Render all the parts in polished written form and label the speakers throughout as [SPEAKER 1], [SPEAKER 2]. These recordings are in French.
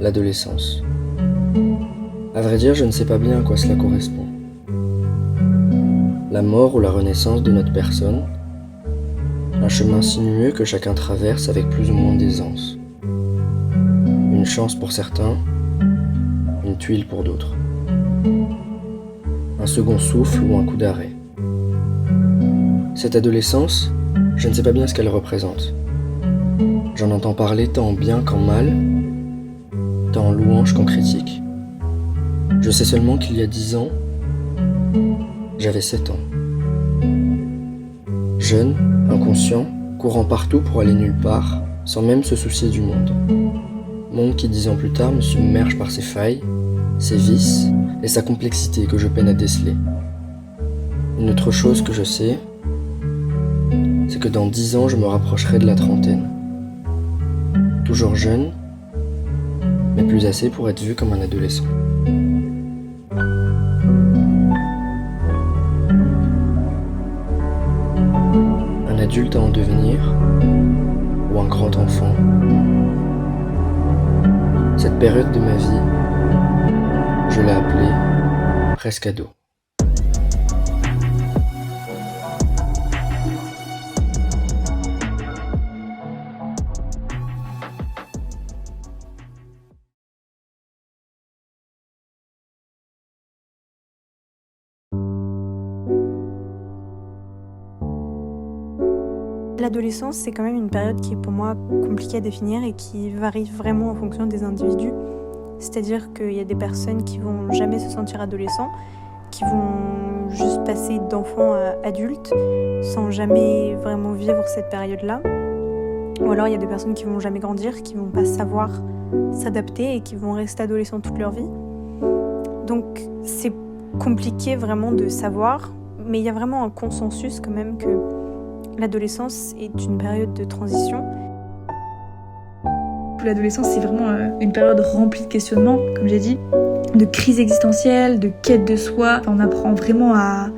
[SPEAKER 1] l'adolescence. À vrai dire, je ne sais pas bien à quoi cela correspond. La mort ou la renaissance de notre personne, un chemin sinueux que chacun traverse avec plus ou moins d'aisance. Une chance pour certains, une tuile pour d'autres. Un second souffle ou un coup d'arrêt. Cette adolescence, je ne sais pas bien ce qu'elle représente. J'en entends parler tant en bien qu'en mal, tant en louange qu'en critique. Je sais seulement qu'il y a 10 ans, j'avais 7 ans. Jeune, inconscient, courant partout pour aller nulle part, sans même se soucier du monde. Monde qui 10 ans plus tard me submerge par ses failles, ses vices et sa complexité que je peine à déceler. Une autre chose que je sais, c'est que dans 10 ans je me rapprocherai de la trentaine. Toujours jeune, mais plus assez pour être vu comme un adolescent. Un adulte à en devenir, ou un grand enfant. Cette période de ma vie, je l'ai appelée presque ado.
[SPEAKER 2] L'adolescence, c'est quand même une période qui est pour moi compliquée à définir et qui varie vraiment en fonction des individus. C'est-à-dire qu'il y a des personnes qui vont jamais se sentir adolescents, qui vont juste passer d'enfants à adultes sans jamais vraiment vivre cette période-là. Ou alors il y a des personnes qui vont jamais grandir, qui vont pas savoir s'adapter et qui vont rester adolescents toute leur vie. Donc c'est compliqué vraiment de savoir, mais il y a vraiment un consensus quand même que l'adolescence est une période de transition.
[SPEAKER 3] L'adolescence, c'est vraiment une période remplie de questionnements, comme j'ai dit, de crise existentielle, de quête de soi. On apprend vraiment à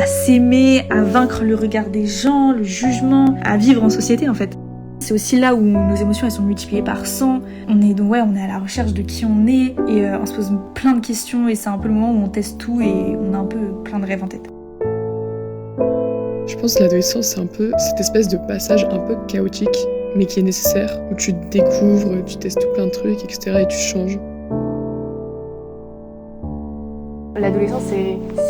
[SPEAKER 3] s'aimer, à vaincre le regard des gens, le jugement, à vivre en société en fait. C'est aussi là où nos émotions elles sont multipliées par 100. On est à la recherche de qui on est et on se pose plein de questions et c'est un peu le moment où on teste tout et on a un peu plein de rêves en tête.
[SPEAKER 4] Je pense que l'adolescence, c'est un peu cette espèce de passage un peu chaotique, mais qui est nécessaire, où tu te découvres, tu testes tout plein de trucs, etc. et tu changes.
[SPEAKER 5] L'adolescence,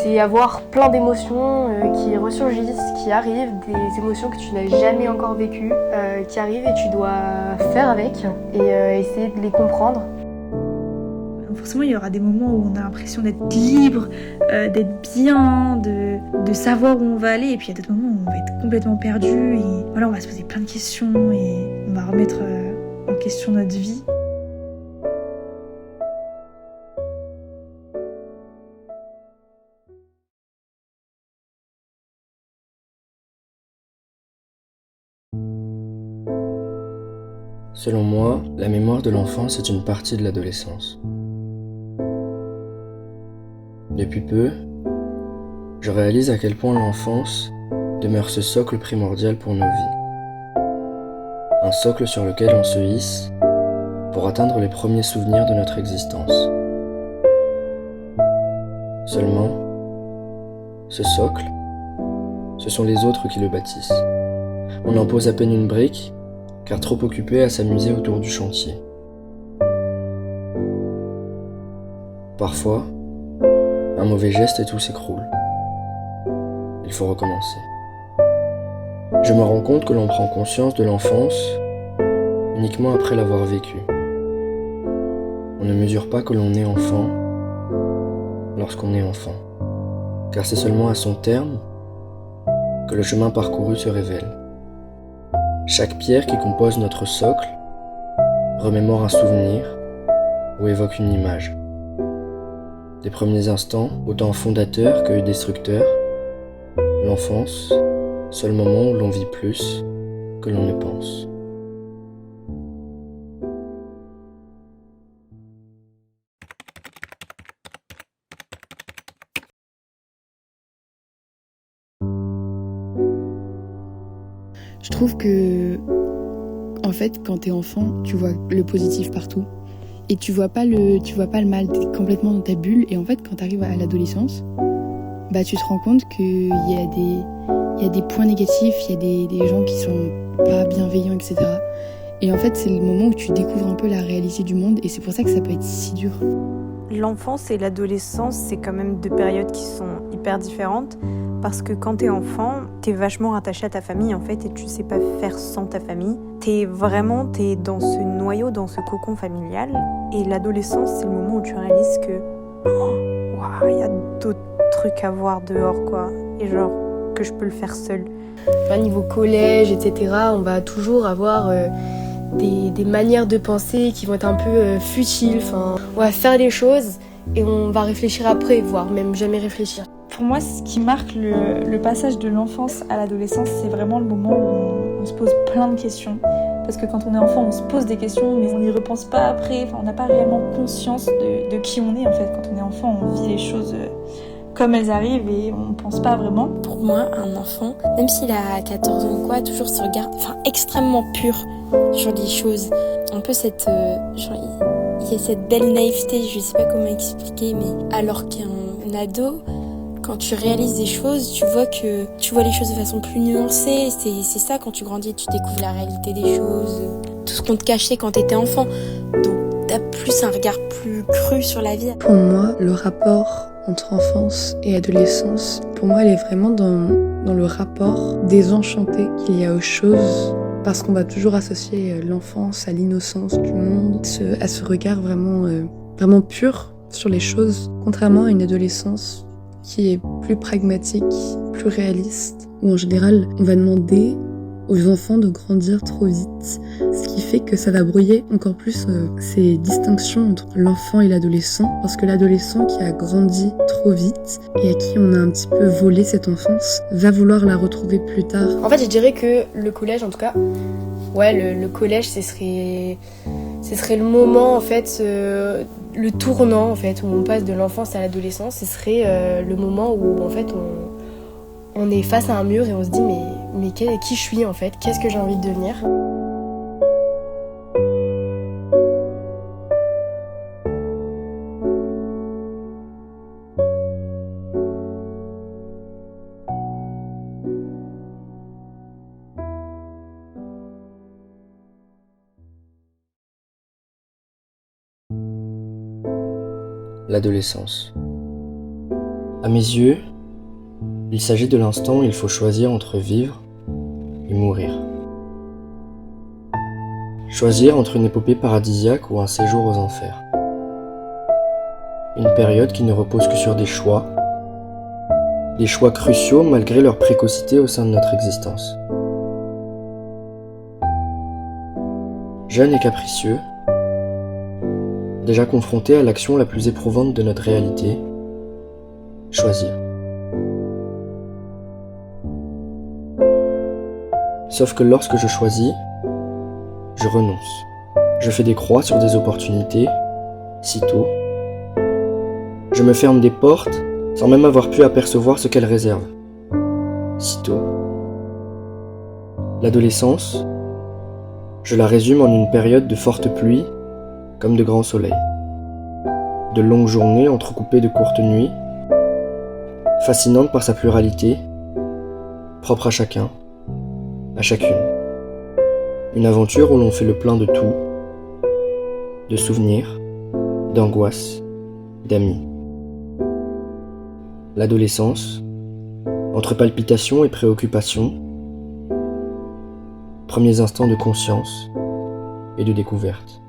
[SPEAKER 5] c'est avoir plein d'émotions qui ressurgissent, qui arrivent, des émotions que tu n'as jamais encore vécues, qui arrivent et tu dois faire avec et essayer de les comprendre.
[SPEAKER 3] Forcément, il y aura des moments où on a l'impression d'être libre, d'être bien, de savoir où on va aller. Et puis il y a d'autres moments où on va être complètement perdu. Et voilà, on va se poser plein de questions et on va remettre en question notre vie.
[SPEAKER 1] Selon moi, la mémoire de l'enfance est une partie de l'adolescence. Depuis peu, je réalise à quel point l'enfance demeure ce socle primordial pour nos vies. Un socle sur lequel on se hisse pour atteindre les premiers souvenirs de notre existence. Seulement, ce socle, ce sont les autres qui le bâtissent. On en pose à peine une brique, car trop occupé à s'amuser autour du chantier. Parfois, un mauvais geste et tout s'écroule. Il faut recommencer. Je me rends compte que l'on prend conscience de l'enfance uniquement après l'avoir vécue. On ne mesure pas que l'on est enfant lorsqu'on est enfant, car c'est seulement à son terme que le chemin parcouru se révèle. Chaque pierre qui compose notre socle remémore un souvenir ou évoque une image. Des premiers instants, autant fondateurs que destructeurs, l'enfance, seul moment où l'on vit plus que l'on ne pense.
[SPEAKER 6] Je trouve que, en fait, quand t'es enfant, tu vois le positif partout. et tu vois pas le mal, t'es complètement dans ta bulle. Et en fait, quand t'arrives à l'adolescence, bah tu te rends compte qu'il y a des points négatifs, il y a des gens qui sont pas bienveillants, etc. Et en fait, c'est le moment où tu découvres un peu la réalité du monde, et c'est pour ça que ça peut être si dur.
[SPEAKER 2] L'enfance et l'adolescence, c'est quand même deux périodes qui sont hyper différentes, parce que quand t'es enfant, t'es vachement rattaché à ta famille en fait, et tu sais pas faire sans ta famille. T'es dans ce noyau, dans ce cocon familial, et l'adolescence, c'est le moment où tu réalises que il y a d'autres trucs à voir dehors, quoi, et genre que je peux le faire seule.
[SPEAKER 5] Enfin, niveau collège, etc., on va toujours avoir des manières de penser qui vont être un peu futiles. Enfin, on va faire des choses et on va réfléchir après, voire même jamais réfléchir.
[SPEAKER 3] Pour moi, ce qui marque le passage de l'enfance à l'adolescence, c'est vraiment le moment où on se pose plein de questions. Parce que quand on est enfant, on se pose des questions, mais on n'y repense pas après. Enfin, on n'a pas réellement conscience de qui on est en fait. Quand on est enfant, on vit les choses comme elles arrivent et on pense pas vraiment.
[SPEAKER 7] Pour moi, un enfant, même s'il a 14 ans ou quoi, a toujours ce regard extrêmement pur sur les choses. Un peu cette... il y a cette belle naïveté, je sais pas comment expliquer, mais alors qu'un ado, quand tu réalises des choses, tu vois les choses de façon plus nuancée. C'est ça, quand tu grandis, tu découvres la réalité des choses, tout ce qu'on te cachait quand t'étais enfant. Donc t'as plus un regard plus cru sur la vie.
[SPEAKER 8] Pour moi, le rapport entre enfance et adolescence, pour moi, elle est vraiment dans le rapport désenchanté qu'il y a aux choses, parce qu'on va toujours associer l'enfance à l'innocence du monde, à ce regard vraiment pur sur les choses, contrairement à une adolescence qui est plus pragmatique, plus réaliste, où en général, on va demander aux enfants de grandir trop vite, ce qui fait que ça va brouiller encore plus ces distinctions entre l'enfant et l'adolescent, parce que l'adolescent qui a grandi trop vite et à qui on a un petit peu volé cette enfance va vouloir la retrouver plus tard.
[SPEAKER 5] En fait, je dirais que le collège, en tout cas, le collège, ce serait le moment, en fait, le tournant, en fait, où on passe de l'enfance à l'adolescence. Ce serait le moment où, en fait, on est face à un mur et on se dit mais qui je suis en fait, qu'est-ce que j'ai envie de devenir.
[SPEAKER 1] L'adolescence. À mes yeux, il s'agit de l'instant où il faut choisir entre vivre et mourir. Choisir entre une épopée paradisiaque ou un séjour aux enfers. Une période qui ne repose que sur des choix cruciaux malgré leur précocité au sein de notre existence. Jeune et capricieux, déjà confronté à l'action la plus éprouvante de notre réalité, choisir. Sauf que lorsque je choisis, je renonce. Je fais des croix sur des opportunités, sitôt. Je me ferme des portes sans même avoir pu apercevoir ce qu'elles réservent, sitôt. L'adolescence, je la résume en une période de fortes pluies comme de grands soleils. De longues journées entrecoupées de courtes nuits, fascinantes par sa pluralité, propre à chacun, à chacune. Une aventure où l'on fait le plein de tout, de souvenirs, d'angoisses, d'amis. L'adolescence, entre palpitations et préoccupations, premiers instants de conscience et de découverte.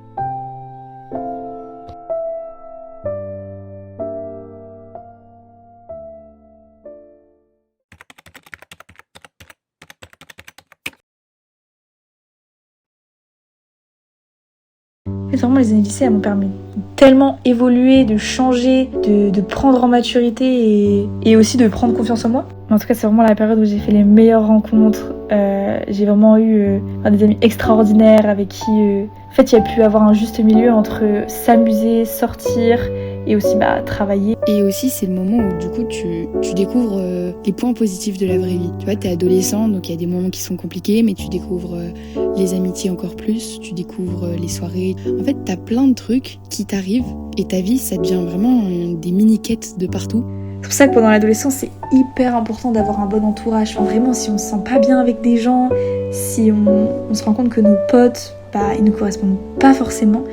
[SPEAKER 3] Vraiment, les années lycée, elles m'ont permis tellement évoluer, de changer, de prendre en maturité et aussi de prendre confiance en moi. En tout cas, c'est vraiment la période où j'ai fait les meilleures rencontres. J'ai vraiment eu des amis extraordinaires avec qui, en fait, il y a pu avoir un juste milieu entre s'amuser, sortir et aussi travailler.
[SPEAKER 6] Et aussi, c'est le moment où du coup tu découvres les points positifs de la vraie vie. Tu vois, t'es adolescent, donc il y a des moments qui sont compliqués, mais tu découvres les amitiés encore plus, tu découvres les soirées. En fait, t'as plein de trucs qui t'arrivent et ta vie, ça devient vraiment des mini-quêtes de partout.
[SPEAKER 3] C'est pour ça que pendant l'adolescence, c'est hyper important d'avoir un bon entourage. Enfin, vraiment, si on se sent pas bien avec des gens, si on se rend compte que nos potes, ils ne correspondent pas forcément,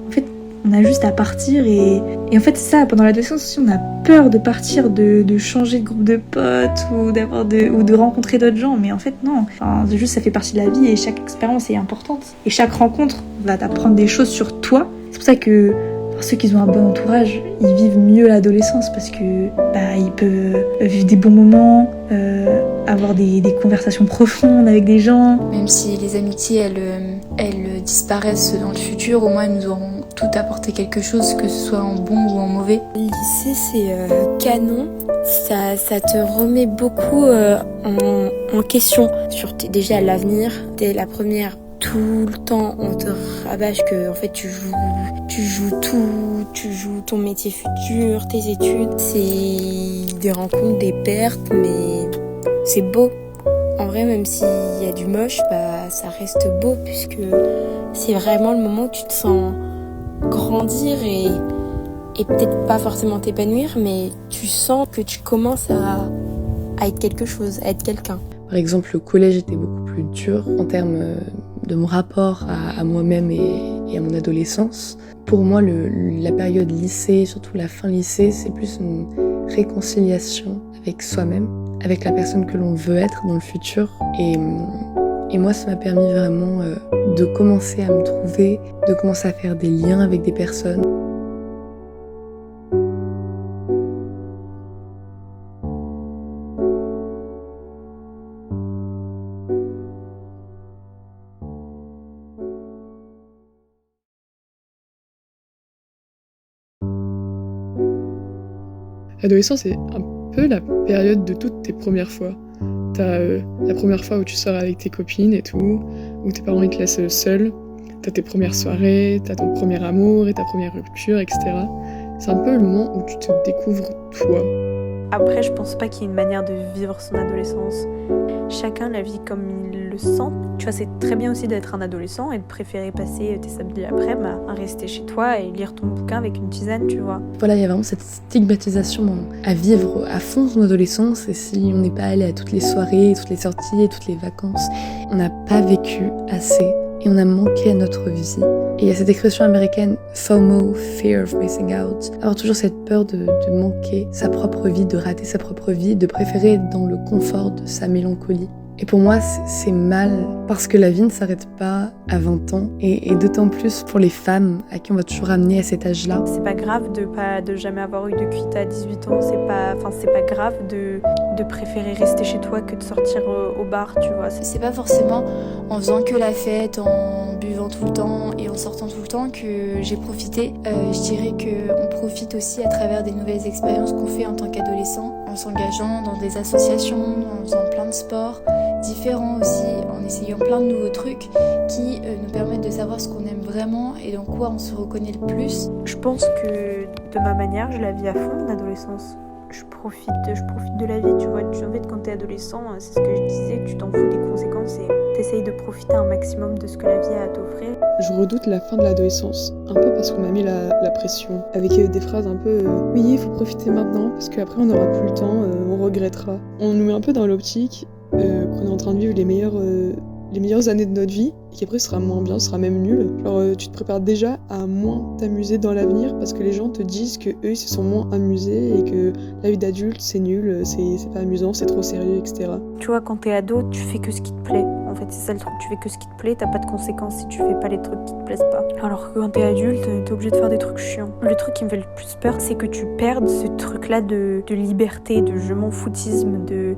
[SPEAKER 3] en fait, on a juste à partir et en fait, ça, pendant l'adolescence aussi, on a peur de partir, de changer de groupe de potes ou de rencontrer d'autres gens, mais en fait, non. Enfin, juste, ça fait partie de la vie et chaque expérience est importante. Et chaque rencontre va t'apprendre des choses sur toi. C'est pour ça que ceux qui ont un bon entourage, ils vivent mieux l'adolescence parce que ils peuvent vivre des bons moments, avoir des conversations profondes avec des gens.
[SPEAKER 7] Même si les amitiés, elles disparaissent dans le futur, au moins elles nous auront tout apporté quelque chose, que ce soit en bon ou en mauvais. Le lycée, c'est canon. Ça te remet beaucoup en question sur déjà l'avenir. Dès la première, tout le temps, on te rabâche que en fait tu joues tout, tu joues ton métier futur, tes études. C'est des rencontres, des pertes, mais c'est beau. En vrai, même s'il y a du moche, ça reste beau puisque c'est vraiment le moment où tu te sens grandir et peut-être pas forcément t'épanouir, mais tu sens que tu commences à être quelque chose, à être quelqu'un.
[SPEAKER 8] Par exemple, le collège était beaucoup plus dur en termes de mon rapport à moi-même et à mon adolescence. Pour moi, la période lycée, surtout la fin lycée, c'est plus une réconciliation avec soi-même, avec la personne que l'on veut être dans le futur. Et moi, ça m'a permis vraiment de commencer à me trouver, de commencer à faire des liens avec des personnes.
[SPEAKER 4] L'adolescence, c'est un peu la période de toutes tes premières fois. T'as la première fois où tu sors avec tes copines et tout, où tes parents ils te laissent seul. T'as tes premières soirées, t'as ton premier amour et ta première rupture, etc. C'est un peu le moment où tu te découvres toi.
[SPEAKER 2] Après, je pense pas qu'il y ait une manière de vivre son adolescence. Chacun la vit comme il le sent. Tu vois, c'est très bien aussi d'être un adolescent et de préférer passer tes samedis après-midi à rester chez toi et lire ton bouquin avec une tisane, tu vois.
[SPEAKER 8] Voilà, il y a vraiment cette stigmatisation à vivre à fond son adolescence, et si on n'est pas allé à toutes les soirées, toutes les sorties et toutes les vacances, on n'a pas vécu assez et on a manqué à notre vie. Et il y a cette expression américaine, FOMO, Fear of Missing Out, avoir toujours cette peur de manquer sa propre vie, de rater sa propre vie, de préférer être dans le confort de sa mélancolie. Et pour moi, c'est mal, parce que la vie ne s'arrête pas à 20 ans, et d'autant plus pour les femmes à qui on va toujours amener à cet âge-là.
[SPEAKER 2] C'est pas grave de jamais avoir eu de cuite à 18 ans, c'est pas grave de préférer rester chez toi que de sortir au bar, tu vois.
[SPEAKER 7] C'est pas forcément en faisant que la fête, en buvant tout le temps et en sortant tout le temps que j'ai profité. Je dirais qu'on profite aussi à travers des nouvelles expériences qu'on fait en tant qu'adolescent, en s'engageant dans des associations, en faisant plein de sports différents aussi, en essayant plein de nouveaux trucs qui nous permettent de savoir ce qu'on aime vraiment et dans quoi on se reconnaît le plus.
[SPEAKER 2] Je pense que de ma manière, je la vis à fond, l'adolescence. Je profite de la vie, tu vois. En fait, quand t'es adolescent, c'est ce que je disais, tu t'en fous des conséquences et t'essayes de profiter un maximum de ce que la vie a à t'offrir.
[SPEAKER 4] Je redoute la fin de l'adolescence, un peu parce qu'on m'a mis la pression, avec des phrases un peu oui, il faut profiter maintenant, parce qu'après on n'aura plus le temps, on regrettera. On nous met un peu dans l'optique qu'on est en train de vivre les meilleures années de notre vie, et qu'après ce sera moins bien, ce sera même nul. Genre tu te prépares déjà à moins t'amuser dans l'avenir, parce que les gens te disent que eux ils se sont moins amusés, et que la vie d'adulte c'est nul, c'est pas amusant, c'est trop sérieux, etc.
[SPEAKER 2] Tu vois, quand t'es ado, tu fais que ce qui te plaît. En fait, c'est ça le truc, tu fais que ce qui te plaît, t'as pas de conséquences si tu fais pas les trucs qui te plaisent pas. Alors que quand t'es adulte, t'es obligé de faire des trucs chiants. Le truc qui me fait le plus peur, c'est que tu perdes ce truc-là de liberté, de je m'en foutisme, de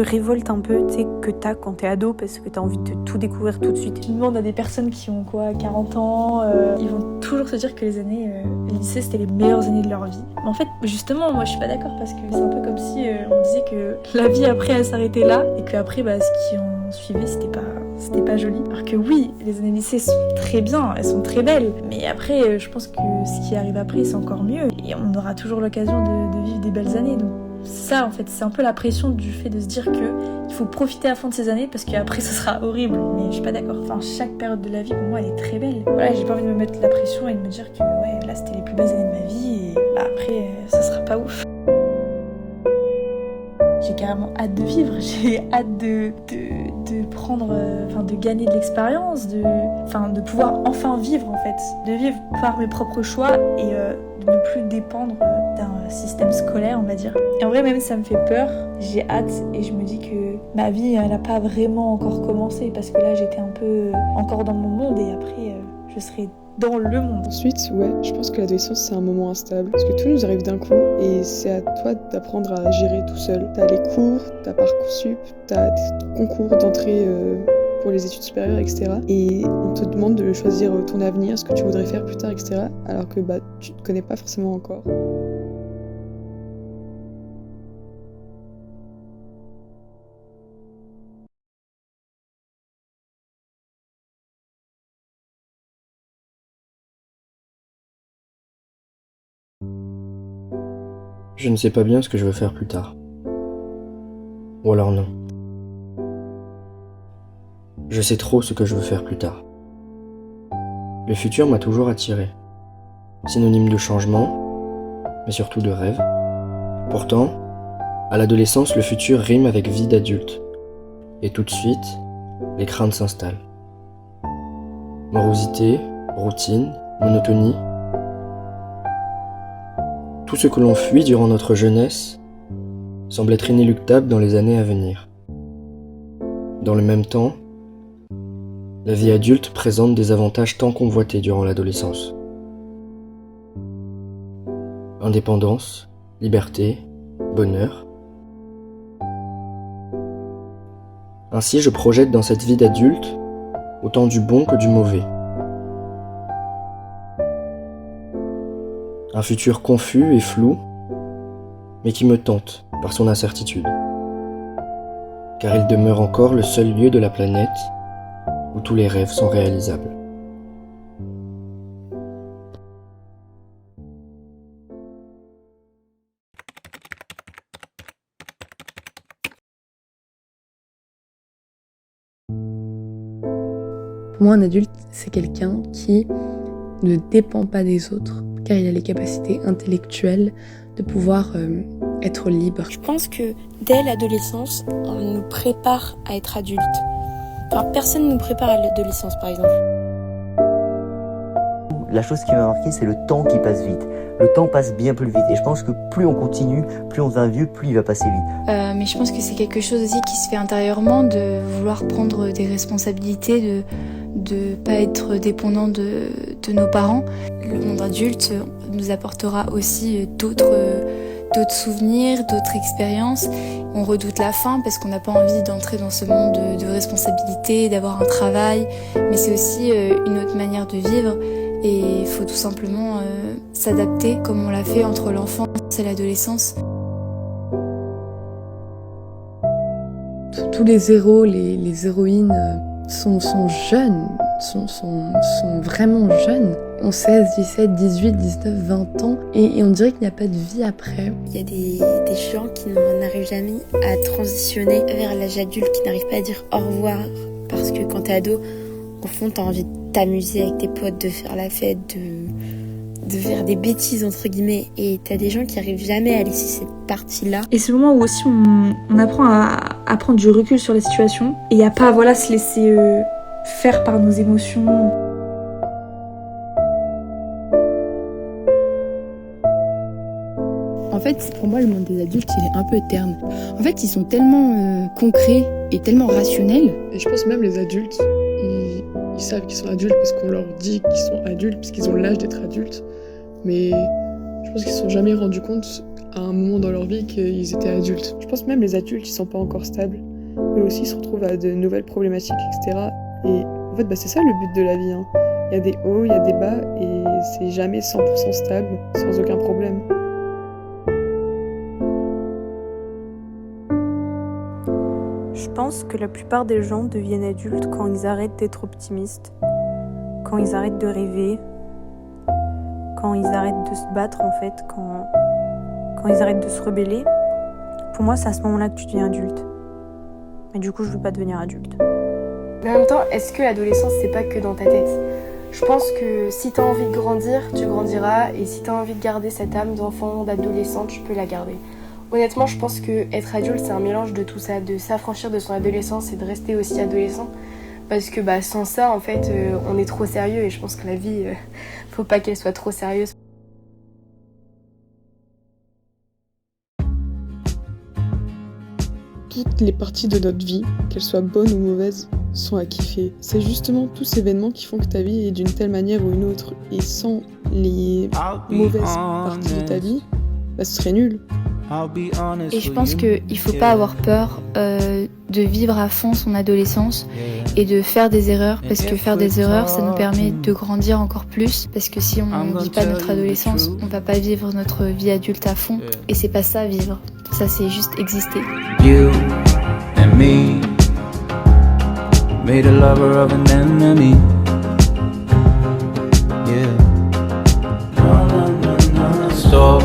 [SPEAKER 2] révolte un peu, tu sais, que t'as quand t'es ado, parce que t'as envie de tout découvrir tout de suite.
[SPEAKER 3] Tu demandes à des personnes qui ont 40 ans, ils vont toujours se dire que les années lycée c'était les meilleures années de leur vie. Mais en fait, justement, moi je suis pas d'accord, parce que c'est un peu comme si on disait que la vie après elle s'arrêtait là, et qu'après ce suivait, c'était pas joli. Alors que oui, les années lycée sont très bien, elles sont très belles. Mais après, je pense que ce qui arrive après, c'est encore mieux. Et on aura toujours l'occasion de vivre des belles années. Donc c'est ça en fait, c'est un peu la pression du fait de se dire que il faut profiter à fond de ces années parce qu'après ce sera horrible. Mais je suis pas d'accord. Enfin, chaque période de la vie pour moi elle est très belle. Voilà, j'ai pas envie de me mettre la pression et de me dire que ouais, là c'était les plus belles années de ma vie et bah après ça sera pas ouf. J'ai carrément hâte de vivre, j'ai hâte de prendre, de gagner de l'expérience, de pouvoir enfin vivre en fait, de vivre par mes propres choix et de ne plus dépendre d'un système scolaire on va dire. Et en vrai même ça me fait peur, j'ai hâte et je me dis que ma vie elle n'a pas vraiment encore commencé parce que là j'étais un peu encore dans mon monde et après je serai dans le monde.
[SPEAKER 4] Ensuite, ouais, je pense que l'adolescence c'est un moment instable parce que tout nous arrive d'un coup et c'est à toi d'apprendre à gérer tout seul. T'as les cours, t'as Parcoursup, t'as tes concours d'entrée pour les études supérieures, etc. Et on te demande de choisir ton avenir, ce que tu voudrais faire plus tard, etc. Alors que tu te connais pas forcément encore.
[SPEAKER 1] Je ne sais pas bien ce que je veux faire plus tard. Ou alors non. Je sais trop ce que je veux faire plus tard. Le futur m'a toujours attiré. Synonyme de changement, mais surtout de rêve. Pourtant, à l'adolescence, le futur rime avec vie d'adulte. Et tout de suite, les craintes s'installent. Morosité, routine, monotonie. Tout ce que l'on fuit durant notre jeunesse semble être inéluctable dans les années à venir. Dans le même temps, la vie adulte présente des avantages tant convoités durant l'adolescence. Indépendance, liberté, bonheur. Ainsi, je projette dans cette vie d'adulte autant du bon que du mauvais. Un futur confus et flou, mais qui me tente par son incertitude. Car il demeure encore le seul lieu de la planète où tous les rêves sont réalisables.
[SPEAKER 8] Pour moi, un adulte, c'est quelqu'un qui ne dépend pas des autres, car il a les capacités intellectuelles de pouvoir être libre.
[SPEAKER 7] Je pense que dès l'adolescence, on nous prépare à être adulte. Enfin, personne ne nous prépare à l'adolescence, par exemple.
[SPEAKER 9] La chose qui m'a marqué, c'est le temps qui passe vite. Le temps passe bien plus vite. Et je pense que plus on continue, plus on devient vieux, plus il va passer vite.
[SPEAKER 6] Mais je pense que c'est quelque chose aussi qui se fait intérieurement, de vouloir prendre des responsabilités, de pas être dépendant de nos parents. Le monde adulte nous apportera aussi d'autres souvenirs, d'autres expériences. On redoute la fin parce qu'on n'a pas envie d'entrer dans ce monde de responsabilité, d'avoir un travail. Mais c'est aussi une autre manière de vivre et il faut tout simplement s'adapter comme on l'a fait entre l'enfance et l'adolescence.
[SPEAKER 8] Tous les héros, les héroïnes sont jeunes, sont vraiment jeunes. Ont 16, 17, 18, 19, 20 ans et on dirait qu'il n'y a pas de vie après.
[SPEAKER 7] Il y a des gens qui n'arrivent jamais à transitionner vers l'âge adulte, qui n'arrivent pas à dire au revoir. Parce que quand t'es ado, au fond, t'as envie de t'amuser avec tes potes, de faire la fête, de faire des bêtises entre guillemets. Et t'as des gens qui n'arrivent jamais à laisser cette partie-là.
[SPEAKER 3] Et c'est le moment où aussi on apprend à prendre du recul sur la situation et à pas se laisser faire par nos émotions.
[SPEAKER 6] En fait, pour moi, le monde des adultes, il est un peu terne. En fait, ils sont tellement concrets et tellement rationnels.
[SPEAKER 4] Et je pense même les adultes, ils savent qu'ils sont adultes parce qu'on leur dit qu'ils sont adultes, parce qu'ils ont l'âge d'être adultes. Mais je pense qu'ils se sont jamais rendus compte à un moment dans leur vie qu'ils étaient adultes. Je pense même les adultes, ils sont pas encore stables. Eux aussi se retrouvent à de nouvelles problématiques, etc. Et en fait, c'est ça le but de la vie. Il y a des hauts, il y a des bas, et c'est jamais 100% stable, sans aucun problème.
[SPEAKER 2] Je pense que la plupart des gens deviennent adultes quand ils arrêtent d'être optimistes, quand ils arrêtent de rêver, quand ils arrêtent de se battre en fait, quand ils arrêtent de se rebeller. Pour moi, c'est à ce moment-là que tu deviens adulte. Et du coup, je veux pas devenir adulte.
[SPEAKER 5] Mais en même temps, est-ce que l'adolescence, c'est pas que dans ta tête ? Je pense que si t'as envie de grandir, tu grandiras, et si t'as envie de garder cette âme d'enfant, d'adolescent, tu peux la garder. Honnêtement, je pense que être adulte, c'est un mélange de tout ça, de s'affranchir de son adolescence et de rester aussi adolescent. Parce que sans ça, en fait, on est trop sérieux, et je pense que la vie, faut pas qu'elle soit trop sérieuse.
[SPEAKER 4] Toutes les parties de notre vie, qu'elles soient bonnes ou mauvaises, sont à kiffer. C'est justement tous ces événements qui font que ta vie est d'une telle manière ou une autre. Et sans les mauvaises parties de ta vie, ce serait nul.
[SPEAKER 10] Et je pense qu'il faut pas avoir peur de vivre à fond son adolescence et de faire des erreurs, parce que faire des erreurs, ça nous permet de grandir encore plus, parce que si on ne vit pas notre adolescence, on va pas vivre notre vie adulte à fond, et c'est pas ça vivre, ça c'est juste exister.
[SPEAKER 11] You and me made a lover of an enemy. Yeah. Stop,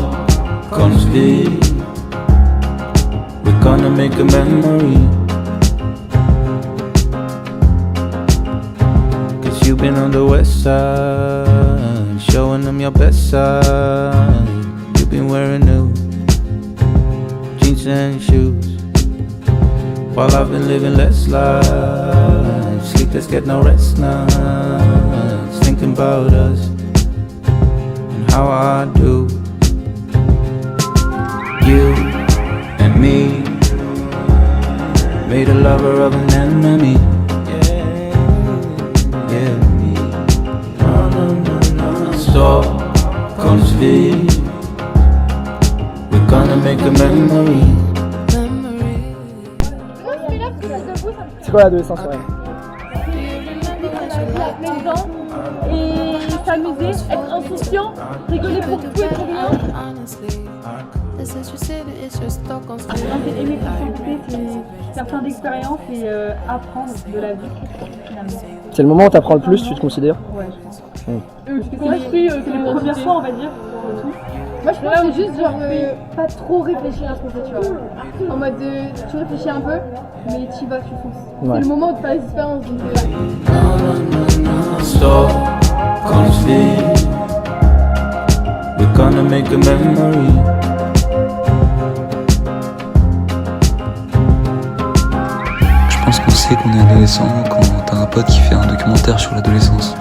[SPEAKER 11] come speak. We're gonna make a memory. Cause you've been on the west side, showing them your best side. You've been wearing new jeans and shoes, while I've been living less life. Sleepless, get no rest nights, thinking about us and how I do. You and me made a lover of an enemy. Yeah. Stop, come speak. We're gonna make a memory.
[SPEAKER 12] C'est quoi l'adolescence, ouais?
[SPEAKER 13] Et s'amuser, être insouciant, rigoler pour tout et pour rien. Aimer profiter, c'est faire plein d'expériences et apprendre de la vie, finalement.
[SPEAKER 12] C'est le moment où t'apprends le plus, tu te considères?
[SPEAKER 13] Ouais, je pense. Moi, je prie c'est les premières fois, on va dire. Moi, je pense que c'est juste genre pas trop réfléchir à ce qu'on fait, tu vois. En mode, tu réfléchis un peu, mais tu vas, tu fonces.
[SPEAKER 12] Ouais.
[SPEAKER 13] C'est le moment où tu fais l'expérience. Donc,
[SPEAKER 11] Stop, come speak. We're gonna make a memory.
[SPEAKER 14] Je pense qu'on sait qu'on est adolescent quand t'as un pote qui fait un documentaire sur l'adolescence.